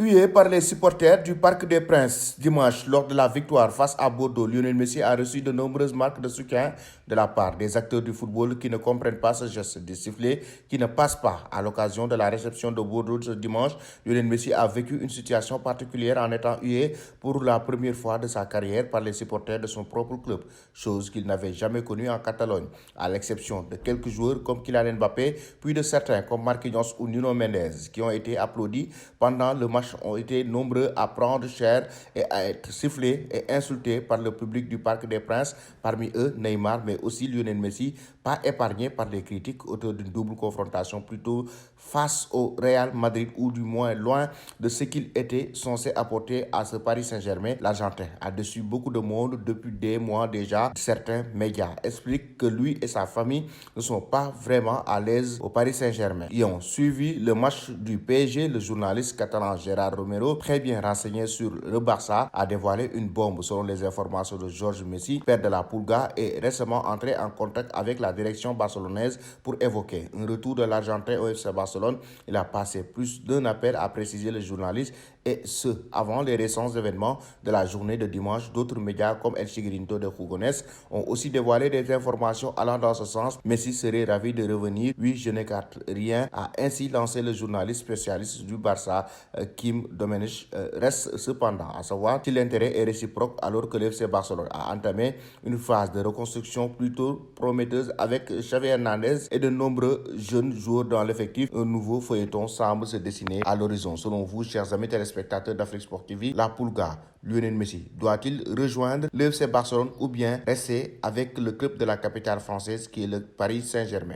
Hué par les supporters du Parc des Princes dimanche lors de la victoire face à Bordeaux, Lionel Messi a reçu de nombreuses marques de soutien de la part des acteurs du football qui ne comprennent pas ce geste de sifflet qui ne passe pas. À l'occasion de la réception de Bordeaux ce dimanche, Lionel Messi a vécu une situation particulière en étant hué pour la première fois de sa carrière par les supporters de son propre club, chose qu'il n'avait jamais connue en Catalogne, à l'exception de quelques joueurs comme Kylian Mbappé, puis de certains comme Marquinhos ou Nuno Mendes qui ont été applaudis pendant le match, ont été nombreux à prendre cher et à être sifflés et insultés par le public du Parc des Princes, parmi eux Neymar, mais aussi Lionel Messi, pas épargné par les critiques autour d'une double confrontation plutôt face au Real Madrid, ou du moins loin de ce qu'il était censé apporter à ce Paris Saint-Germain. L'Argentin a déçu beaucoup de monde depuis des mois déjà. Certains médias expliquent que lui et sa famille ne sont pas vraiment à l'aise au Paris Saint-Germain. Ils ont suivi le match du PSG. Le journaliste catalan Gérard Romero, très bien renseigné sur le Barça, a dévoilé une bombe selon les informations de Georges Messi, père de la Pulga, est récemment entré en contact avec la direction barcelonaise pour évoquer un retour de l'Argentin au FC Barcelone. Il a passé plus d'un appel, a précisé le journaliste, et ce, avant les récents événements de la journée de dimanche. D'autres médias comme El Chigrinto de Jugones ont aussi dévoilé des informations allant dans ce sens. Messi serait ravi de revenir. Oui, je n'écarte rien, a ainsi lancé le journaliste spécialiste du Barça, Kim Domenech. Reste cependant à savoir si l'intérêt est réciproque alors que l'FC Barcelone a entamé une phase de reconstruction plutôt prometteuse avec Xavi Hernandez et de nombreux jeunes joueurs dans l'effectif. Un nouveau feuilleton semble se dessiner à l'horizon. Selon vous, chers amis téléspectateurs d'Afrique Sport TV, la Pulga, Lionel Messi, doit-il rejoindre l'FC Barcelone ou bien rester avec le club de la capitale française qui est le Paris Saint-Germain?